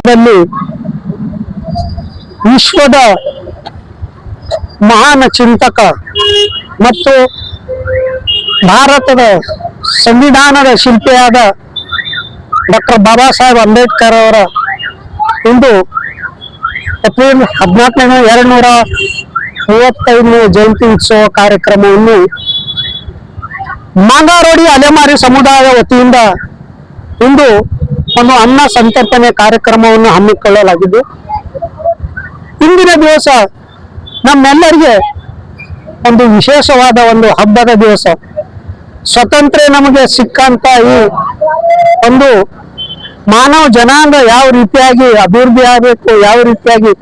ದಲ್ಲಿ ವಿಶ್ವದ ಮಹಾನ್ ಚಿಂತಕ ಮತ್ತು ಭಾರತದ ಸಂವಿಧಾನದ ಶಿಲ್ಪಿಯಾದ ಡಾಕ್ಟರ್ ಬಾಬಾ ಸಾಹೇಬ್ ಅಂಬೇಡ್ಕರ್ ಅವರ ಇಂದು ಏಪ್ರಿಲ್ 14/235 ಜಯಂತಿ ಉತ್ಸವ ಕಾರ್ಯಕ್ರಮವನ್ನು ಮಾಂಗಾರೋಡಿ ಅಲೆಮಾರಿ ಸಮುದಾಯ ವತಿಯಿಂದ ಇಂದು ಒಂದು ಅನ್ನ ಸಂತರ್ಪಣೆ ಕಾರ್ಯಕ್ರಮವನ್ನು ಹಮ್ಮಿಕೊಳ್ಳಲಾಗಿದ್ದು, ಇಂದಿನ ದಿವಸ ನಮ್ಮೆಲ್ಲರಿಗೆ ಒಂದು ವಿಶೇಷವಾದ ಒಂದು ಹಬ್ಬದ ದಿವಸ. ಸ್ವತಂತ್ರ ನಮಗೆ ಸಿಕ್ಕಂತ ಈ ಒಂದು ಮಾನವ ಜನಾಂಗ ಯಾವ ರೀತಿಯಾಗಿ ಅಭಿವೃದ್ಧಿ ಆಗಬೇಕು, ಯಾವ ರೀತಿಯಾಗಿ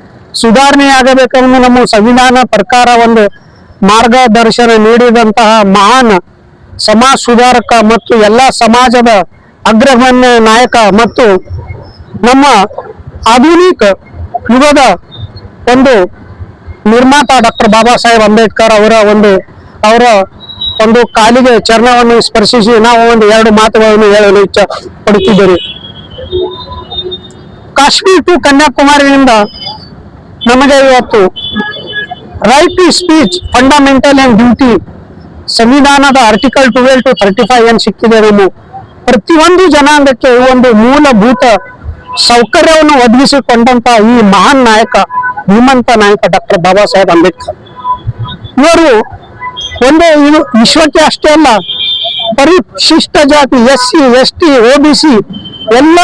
ಸುಧಾರಣೆ ಆಗಬೇಕೆಂದು ನಮ್ಮ ಸಂವಿಧಾನ ಪ್ರಕಾರ ಒಂದು ಮಾರ್ಗದರ್ಶನ ನೀಡಿದಂತಹ ಮಹಾನ್ ಸಮಾಜ ಸುಧಾರಕ ಮತ್ತು ಎಲ್ಲ ಸಮಾಜದ ಅಗ್ರಗಣ್ಯ ನಾಯಕ ಮತ್ತು ನಮ್ಮ ಆಧುನಿಕ ಯುಗದ ಒಂದು ನಿರ್ಮಾತ ಡಾಕ್ಟರ್ ಬಾಬಾ ಸಾಹೇಬ್ ಅಂಬೇಡ್ಕರ್ ಅವರ ಒಂದು ಕಾಲಿಗೆ ಚರಣವನ್ನು ಸ್ಪರ್ಶಿಸಿ ನಾವು ಒಂದು 2 ಮಾತುಗಳನ್ನು ಹೇಳಲು ಇಚ್ಛೆ ಪಡುತ್ತಿದ್ದೇವೆ. ಕಾಶ್ಮೀರ ಟು ಕನ್ಯಾಕುಮಾರಿಯಿಂದ ನಮಗೆ ಇವತ್ತು right to speech fundamental and duty ಸಂವಿಧಾನದ ಆರ್ಟಿಕಲ್ 12 to 35 ಏನು ಸಿಕ್ಕಿದೆ. ನಾವು ಪ್ರತಿಯೊಂದು ಜನಾಂಗಕ್ಕೆ ಒಂದು ಮೂಲಭೂತ ಸೌಕರ್ಯವನ್ನು ಒದಗಿಸಿಕೊಂಡಂತ ಈ ಮಹಾನ್ ನಾಯಕ, ಧೀಮಂತ ನಾಯಕ ಡಾಕ್ಟರ್ ಬಾಬಾ ಸಾಹೇಬ್ ಅಂಬೇಡ್ಕರ್ ಇವರು ಒಂದು ವಿಶ್ವಕ್ಕೆ ಅಷ್ಟೇ ಅಲ್ಲ, ಪರಿಶಿಷ್ಟ ಜಾತಿ SC ST OBC ಎಲ್ಲ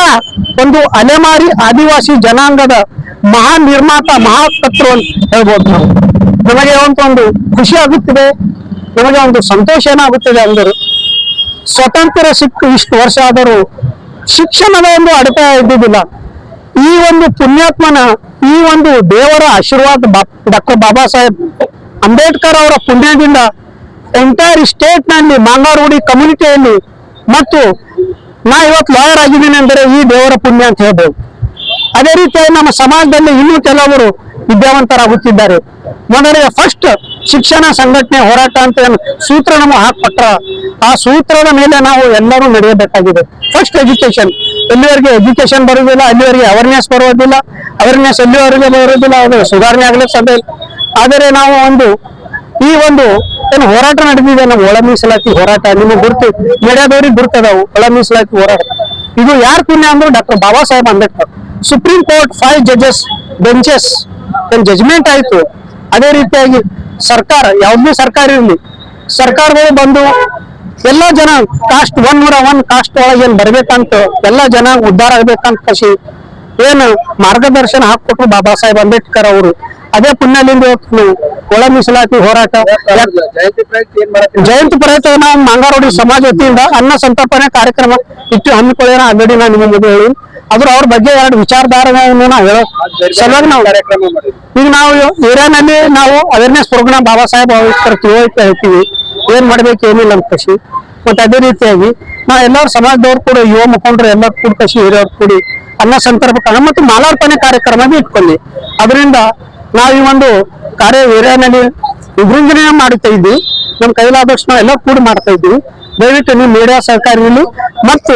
ಒಂದು ಅಲೆಮಾರಿ ಆದಿವಾಸಿ ಜನಾಂಗದ ಮಹಾನ್ ನಿರ್ಮಾತ, ಮಹಾಕರ್ತೃ ಅಂತ ಹೇಳ್ಬೋದು. ನಾವು ನಮಗೆ ಒಂದು ಖುಷಿ ಆಗುತ್ತಿದೆ, ನಮಗೆ ಒಂದು ಸಂತೋಷ ಏನಾಗುತ್ತಿದೆ ಅಂದರೆ ಸ್ವತಂತ್ರ ಸಿಕ್ಕು ಇಷ್ಟು ವರ್ಷ ಆದರೂ ಶಿಕ್ಷಣದ ಒಂದು ಅಡೆತಡೆ ಇದ್ದುದಿಲ್ಲ. ಈ ಒಂದು ಪುಣ್ಯಾತ್ಮನ, ಈ ಒಂದು ದೇವರ ಆಶೀರ್ವಾದ ಡಾಕ್ಟರ್ ಬಾಬಾ ಸಾಹೇಬ್ ಅಂಬೇಡ್ಕರ್ ಅವರ ಪುಣ್ಯದಿಂದ ಎಂಟೈರ್ ಸ್ಟೇಟ್ ನಲ್ಲಿ ಮಾಂಗಾರೋಡಿ ಕಮ್ಯುನಿಟಿಯಲ್ಲಿ ಮತ್ತು ನಾ ಇವತ್ತು ಲಾಯರ್ ಆಗಿದ್ದೀನಿ ಅಂದರೆ ಈ ದೇವರ ಪುಣ್ಯ ಅಂತ ಹೇಳ್ಬೋದು. ಅದೇ ರೀತಿಯಾಗಿ ನಮ್ಮ ಸಮಾಜದಲ್ಲಿ ಇನ್ನೂ ಕೆಲವರು ವಿದ್ಯಾವಂತರಾಗುತ್ತಿದ್ದಾರೆ. ಮೊದಲಿಗೆ ಫಸ್ಟ್ ಶಿಕ್ಷಣ ಸಂಘಟನೆ ಹೋರಾಟ ಅಂತ ಸೂತ್ರ ನಮಗೆ ಹಾಕ್ಕೊಟ್ರ, ಆ ಸೂತ್ರದ ಮೇಲೆ ನಾವು ಎಲ್ಲರೂ ನಡೆಯಬೇಕಾಗಿದೆ. ಫಸ್ಟ್ ಎಜುಕೇಶನ್, ಎಲ್ಲಿವರೆಗೆ ಎಜುಕೇಶನ್ ಬರುವುದಿಲ್ಲ ಅಲ್ಲಿವರೆಗೆ ಅವೇರ್ನೆಸ್ ಬರುವುದಿಲ್ಲ, ಅವೇರ್ನೆಸ್ ಎಲ್ಲಿವರೆಗೆ ಬರುವುದಿಲ್ಲ ಅದು ಸುಧಾರಣೆ ಆಗ್ಲಿಕ್ಕೆ ಸಾಧ್ಯ ಇಲ್ಲ. ಆದರೆ ನಾವು ಈ ಒಂದು ಏನು ಹೋರಾಟ ನಡೆದಿದೆ, ನಮ್ಮ ಒಳ ಮೀಸಲಾತಿ ಹೋರಾಟ, ನಿಮಗೆ ಗುರುತು ಮೀಡಿಯಾದವ್ರಿಗೆ ಗುರುತದಾವು. ಒಳ ಮೀಸಲಾತಿ ಹೋರಾಟ ಇದು ಯಾರ ಪುಣ್ಯ ಅಂದ್ರೆ doctor Baba Saheb Ambedkar. Supreme court 5 judges benches judgment ಆಯ್ತು. ಅದೇ ರೀತಿಯಾಗಿ ಸರ್ಕಾರ, ಯಾವುದೇ ಸರ್ಕಾರ ಇರಲಿ, ಸರ್ಕಾರಗಳು ಬಂದು ಎಲ್ಲ ಜನ ಕಾಸ್ಟ್ 101 ಕಾಸ್ಟ್ ಒಳಗೆ ಏನ್ ಬರ್ಬೇಕಂತ ಎಲ್ಲ ಜನ ಉದ್ಧಾರ ಆಗ್ಬೇಕಂತ ಕಸಿ ಏನು ಮಾರ್ಗದರ್ಶನ ಹಾಕೊಟ್ರು ಬಾಬಾ ಸಾಹೇಬ್ ಅಂಬೇಡ್ಕರ್ ಅವರು. ಅದೇ ಪುಣ್ಯಲಿಂದ ಒಳ ಮೀಸಲಾತಿ ಹೋರಾಟ ಜಯಂತಿ ಪ್ರಯುಕ್ತ ನಾವು ಮಾಂಗಾರೋಡಿ ಸಮಾಜ ವತಿಯಿಂದ ಅನ್ನ ಸಂತರ್ಪಣೆ ಕಾರ್ಯಕ್ರಮ ಇಟ್ಟು ಹಮ್ಮಿಕೊಳ್ಳೋಣ. ಆಲ್ರೆಡಿ ನಾನು ನಿಮ್ಮ ಮುಂದೆ ಹೇಳಿ ಆದ್ರೂ ಅವ್ರ ಬಗ್ಗೆ 2 ವಿಚಾರಧಾರೆಗಳನ್ನು ನಾವು ಹೇಳೋ ಸಲುವಾಗಿ ನಾವು ಈಗ ನಾವು ಏರಿಯಾನಲ್ಲಿ ನಾವು ಅವೇರ್ನೆಸ್ ಪ್ರೋಗ್ರಾಮ್ ಬಾಬಾ ಸಾಹೇಬ್ ಅಂಬೇಡ್ಕರ್ ತಿಳುವಳಿಕೆ ಹೇಳ್ತೀವಿ, ಏನ್ ಮಾಡ್ಬೇಕು ಏನಿಲ್ಲ ಅಂತ ಕಸಿ. ಮತ್ತೆ ಅದೇ ರೀತಿಯಾಗಿ ನಾವು ಎಲ್ಲರೂ ಸಮಾಜದವ್ರು ಕೂಡ ಯುವ ಮುಖಂಡರು ಎಲ್ಲರೂ ಕೂಡ ಕಸಿ ಹಿರಿಯವ್ರು ಕೂಡಿ ಅನ್ನ ಸಂತರ್ಪಣೆ ಮತ್ತು ಮಾಲಾರ್ಪಣೆ ಕಾರ್ಯಕ್ರಮ ಇಟ್ಕೊಂಡ್ವಿ. ಅದರಿಂದ ನಾವು ಈ ಒಂದು ಕಾರ್ಯ ಏರಿಯಾನಲ್ಲಿ ವಿಜೃಂಭಣೆ ಮಾಡ್ತಾ ಇದ್ವಿ. ನಮ್ಮ ಕೈಲಾದಷ್ಟು ನಾವು ಎಲ್ಲ ಕೂಡ ಮಾಡ್ತಾ ಇದ್ವಿ. ದಯವಿಟ್ಟು ನೀವು ಮೀಡಿಯಾ ಸಹಕಾರ ಇರಲಿ ಮತ್ತು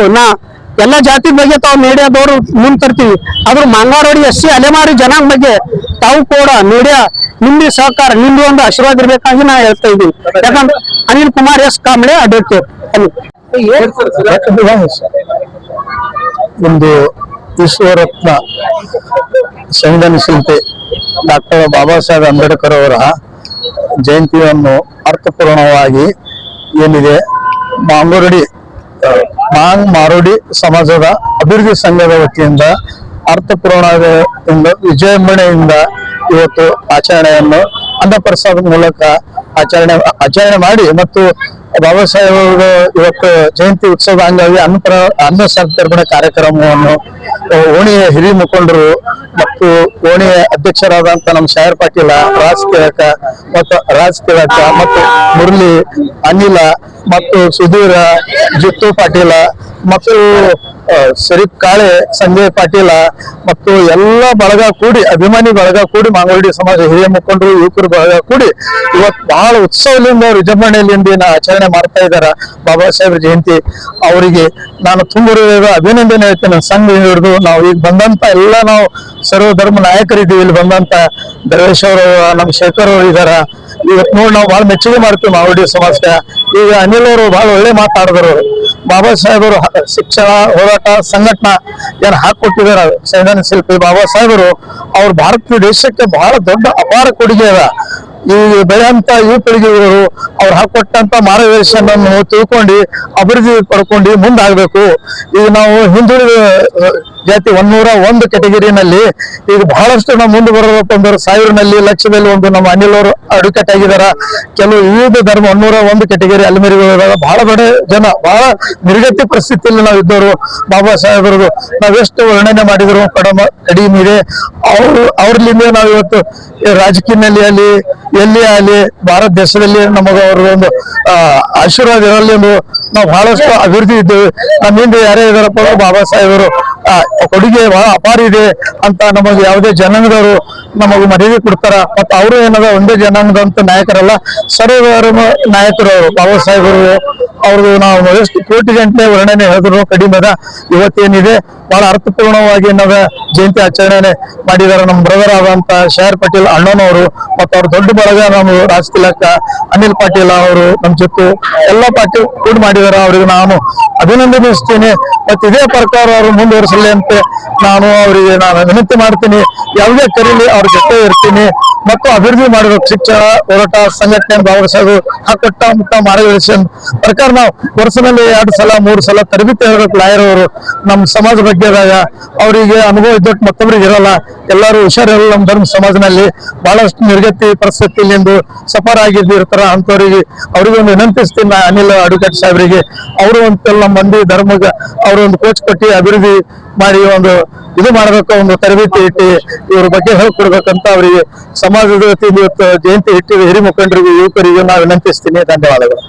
ಎಲ್ಲ ಜಾತಿ ಬಗ್ಗೆ ತಾವು ಮೀಡಿಯಾದವರು ಮುಂದೆ ತರ್ತೀವಿ. ಆದ್ರೂ ಮಾಂಗಾರೋಡಿ SC ಅಲೆಮಾರಿ ಜನಾಂಗ ಬಗ್ಗೆ ತಾವು ಕೂಡ ಮೀಡಿಯಾ ನಿಮ್ದು ಸಹಕಾರ, ನಿಮ್ದು ಒಂದು ಆಶೀರ್ವಾದ ಇರ್ಬೇಕಾಗಿ ನಾ ಹೇಳ್ತಾ ಇದ್ದೀನಿ. ಯಾಕಂದ್ರೆ ಅನಿಲ್ ಕುಮಾರ್ S ಕಾಂಬ್ಳೆ ಅಡ್ವೊಕೇಟ್. ಒಂದು ವಿಶ್ವರತ್ನ ಸಂವಿಧಾನ ಶಿಲ್ಪಿ ಡಾಕ್ಟರ್ ಬಾಬಾ ಸಾಹೇಬ್ ಅಂಬೇಡ್ಕರ್ ಅವರ ಜಯಂತಿಯನ್ನು ಅರ್ಥಪೂರ್ಣವಾಗಿ ಏನಿದೆ ಮಾಂಗಾರೋಡಿ ಸಮಾಜದ ಅಭಿವೃದ್ಧಿ ಸಂಘದ ವತಿಯಿಂದ ಅರ್ಥಪೂರ್ಣದಿಂದ ವಿಜೃಂಭಣೆಯಿಂದ ಇವತ್ತು ಆಚರಣೆಯನ್ನು ಅನ್ನಪ್ರಸಾದ ಮೂಲಕ ಆಚರಣೆ ಮಾಡಿ ಮತ್ತು ಬಾಬಾ ಸಾಹೇಬ್ ಇವತ್ತು ಜಯಂತಿ ಉತ್ಸವದ ಅಂಗವಾಗಿ ಅನ್ನ ಸಂತರ್ಪಣೆ ಕಾರ್ಯಕ್ರಮವನ್ನು ಓಣಿಯ ಹಿರಿಯ ಮುಖಂಡರು ಮತ್ತು ಓಣಿಯ ಅಧ್ಯಕ್ಷರಾದಂತ ನಮ್ಮ ಶಾಯರ್ ಪಾಟೀಲ, ರಾಜ್ ತಿಳಕ ಮತ್ತು ಮುರಳಿ, ಅನಿಲ ಮತ್ತು ಸುಧೀರ, ಜಿತ್ತು ಪಾಟೀಲ ಮತ್ತು ಶರೀಫ್ ಕಾಳೆ, ಸಂಜಯ್ ಪಾಟೀಲ ಮತ್ತು ಎಲ್ಲ ಬಳಗ ಕೂಡಿ, ಅಭಿಮಾನಿ ಬಳಗ ಕೂಡಿ, ಮಾಂಗೋಡಿ ಸಮಾಜ ಹಿರಿಯ ಮುಖಂಡರು, ಯುವಕರು ಬಳಗ ಕೂಡಿ ಇವತ್ತು ಬಹಳ ಉತ್ಸವದಿಂದ ವಿಜೃಂಭಣೆಯಿಂದ ಆಚರಣೆ ಮಾಡ್ತಾ ಇದ್ದಾರೆ ಬಾಬಾ ಸಾಹೇಬ್ರ ಜಯಂತಿ. ಅವರಿಗೆ ನಾನು ತುಂಬ ಅಭಿನಂದನೆ ಹೇಳ್ತೇನೆ. ಸಂಘ ಹಿಡಿದು ನಾವು ಈಗ ಬಂದಂತ ಎಲ್ಲ ನಾವು ಸರ್ವ ಧರ್ಮ ನಾಯಕರಿದ್ದೀವಿ. ಇಲ್ಲಿ ಬಂದಂತ ದರ್ವೇಶ್ ಅವರು, ನಮ್ಮ ಶೇಖರ್ ಅವರು ಇದಾರ. ಇವತ್ತು ನೋಡಿ ನಾವು ಬಹಳ ಮೆಚ್ಚುಗೆ ಮಾಡ್ತೀವಿ ಮಾವಡಿ ಸಮಾಜಕ್ಕೆ. ಈಗ ಅನಿಲ್ ಅವರು ಬಹಳ ಒಳ್ಳೆ ಮಾತಾಡಿದ್ರು. ಬಾಬಾ ಸಾಹೇಬರು ಶಿಕ್ಷಣ ಹೋರಾಟ ಸಂಘಟನಾ ಏನ್ ಹಾಕೊಟ್ಟಿದಾರ ಸಂವಿಧಾನ ಶಿಲ್ಪಿ ಬಾಬಾ ಸಾಹೇಬರು, ಅವ್ರ ಭಾರತ ದೇಶಕ್ಕೆ ಬಹಳ ದೊಡ್ಡ ಅಪಾರ ಕೊಡುಗೆ ಅದ. ಈ ಬೆಳೆಯಂತ ಯುವ ಪೀಳಿಗೆಗಳು ಅವ್ರು ಹಾಕೊಟ್ಟಂತ ಮಾರ್ಗದರ್ಶನ ತಿಳ್ಕೊಂಡು ಅಭಿವೃದ್ಧಿ ಪಡ್ಕೊಂಡು ಮುಂದಾಗಬೇಕು. ಈಗ ನಾವು ಹಿಂದುಳಿದ ಜಾತಿ 101 ಕೆಟಗರಿನಲ್ಲಿ ಈಗ ಬಹಳಷ್ಟು ನಾವು ಮುಂದೆ ಬರಬೇಕು. 1000ನಲ್ಲಿ ಲಕ್ಷದಲ್ಲಿ ಒಂದು ನಮ್ಮ ಅನಿಲ್ ಅವರು ಅಡ್ವೊಕೇಟ್ ಆಗಿದಾರ. ಕೆಲವು ವಿವಿಧ ಧರ್ಮ 101 ಕೆಟಗರಿ ಅಲ್ಮೇರಿಗಳು ಬಹಳ ಬಡ ಜನ, ಬಹಳ ನಿರ್ಗತಿ ಪರಿಸ್ಥಿತಿಯಲ್ಲಿ ನಾವು ಇದ್ದವರು. ಬಾಬಾ ಸಾಹೇಬರದು ನಾವೆಷ್ಟು ವರ್ಣನೆ ಮಾಡಿದ್ರು ಕಡಿಮೆ ಇದೆ. ಅವ್ರಲಿಂದ ನಾವು ಇವತ್ತು ರಾಜಕೀಯದಲ್ಲಿ ಅಲ್ಲಿ ಎಲ್ಲಿ ಅಲ್ಲಿ ಭಾರತ ದೇಶದಲ್ಲಿ ನಮಗ ಅವ್ರದೊಂದು ಆಶೀರ್ವಾದ ಇರಲಿ ಎಂದು ನಾವು ಬಹಳಷ್ಟು ಅಭಿವೃದ್ಧಿ ಇದ್ದೇವೆ. ನಮ್ಮಿಂದ ಯಾರೇ ಇದಾರಪ್ಪ ಬಾಬಾ ಸಾಹೇಬರು ಕೊಡುಗೆ ಬಹಳ ಅಪಾರ ಇದೆ ಅಂತ ನಮಗೆ ಯಾವುದೇ ಜನಾಂಗದವರು ನಮಗೆ ಮರ್ಯಾದೆ ಕೊಡ್ತಾರ. ಮತ್ತು ಅವರು ಏನದ ಒಂದೇ ಜನಾಂಗದಂತ ನಾಯಕರಲ್ಲ, ಸರ್ವಧರ್ಮ ನಾಯಕರು ಅವರು ಬಾಬಾ ಸಾಹೇಬರು. ಅವ್ರದ್ದು ನಾವು ಎಷ್ಟು ಕೋಟಿ ಗಂಟೆ ವರ್ಣನೆ ಹೇಳಿದ್ರು ಕಡಿಮೆ ಅದ. ಇವತ್ತೇನಿದೆ ಬಹಳ ಅರ್ಥಪೂರ್ಣವಾಗಿ ಏನದ ಜಯಂತಿ ಆಚರಣೆ ಮಾಡಿದಾರೆ. ನಮ್ಮ ಬ್ರದರ್ ಆದಂತ ಶಹರ್ ಪಾಟೀಲ್ ಅಣ್ಣನವರು ಮತ್ತು ಅವ್ರ ದೊಡ್ಡ ಬಳಗ ನಮ್ಮ ರಾಜ್ ತಿಲಕ ಅನಿಲ್ ಪಾಟೀಲ್ ಅವರು ನಮ್ಮ ಜೊತೆ ಎಲ್ಲ ಪಾಟೀಲ್ ಕೂಡ ಮಾಡಿದಾರೆ. ಅವ್ರಿಗೆ ನಾನು ಅಭಿನಂದನಿಸ್ತೀನಿ. ಮತ್ತು ಇದೇ ಪ್ರಕಾರ ಅವರು ಮುಂದುವರಿಸಲಿ ಅಂತ ಅವರಿಗೆ ನಾನು ವಿನಂತಿ ಮಾಡ್ತೀನಿ. ಯಾವುದೇ ಕರೀಲಿ ಅವ್ರ ಜೊತೆ ಇರ್ತೀನಿ ಮತ್ತು ಅಭಿವೃದ್ಧಿ ಮಾಡಬೇಕು. ಶಿಕ್ಷಣ ಹೋರಾಟ ಸಂಘಟನೆ ಬಾಬಾ ಸಾಹೇಬ್ ಹಾಕೊಟ್ಟ ಮಾರ್ಗದರ್ಶನ ಪ್ರಕಾರ ನಾವು ವರ್ಷದಲ್ಲಿ 2 ಸಲ 3 ಸಲ ತರಬೇತಿ ಹೇಳಬೇಕು. ಲಾಯರ್ ಅವರು ನಮ್ಮ ಸಮಾಜ ಬಗ್ಗೆದಾಗ ಅವರಿಗೆ ಅನುಭವ ಇದ್ದಟ್ಟು ಮತ್ತೊಬ್ಬರಿಗೆ ಇರಲ್ಲ. ಎಲ್ಲರೂ ಹುಷಾರಿರಲ್ಲ. ನಮ್ಮ ಧರ್ಮ ಸಮಾಜದಲ್ಲಿ ಬಹಳಷ್ಟು ನಿರ್ಗತಿ ಪರಿಸ್ಥಿತಿಯಿಂದ ಸಫರ್ ಆಗಿರ್ತಾರ. ಅಂತವರಿಗೆ ಅವ್ರಿಗೆ ಒಂದು ವಿನಂತಿಸ್ತೀನಿ ನಾ ಅನಿಲ್ ಅಡ್ವೊಕೇಟ್ ಸಾಹೇಬರಿಗೆ. ಅವರು ಅಂತೆಲ್ಲ ನಮ್ಮ ಮಂದಿ ಧರ್ಮಕ್ಕೆ ಅವರು ಒಂದು ಕೋಚ್ ಕೊಟ್ಟು ಅಭಿವೃದ್ಧಿ ಮಾಡಿ ಒಂದು ಇದು ಮಾಡಬೇಕು, ಒಂದು ತರಬೇತಿ ಇಟ್ಟು ಇವ್ರ ಬಗ್ಗೆ ಹೇಳ್ಕೊಡ್ಬೇಕಂತ ಅವರಿಗೆ ಸಮಾಜದ ವತಿಯಿಂದ ಇವತ್ತು ಜಯಂತಿ ಇಟ್ಟಿದ ಹಿರಿಯ ಮುಖಂಡರಿಗೂ ಯುವಕರಿಗೂ ನಾವು ವಿನಂತಿಸ್ತೀನಿ. ಧನ್ಯವಾದಗಳು.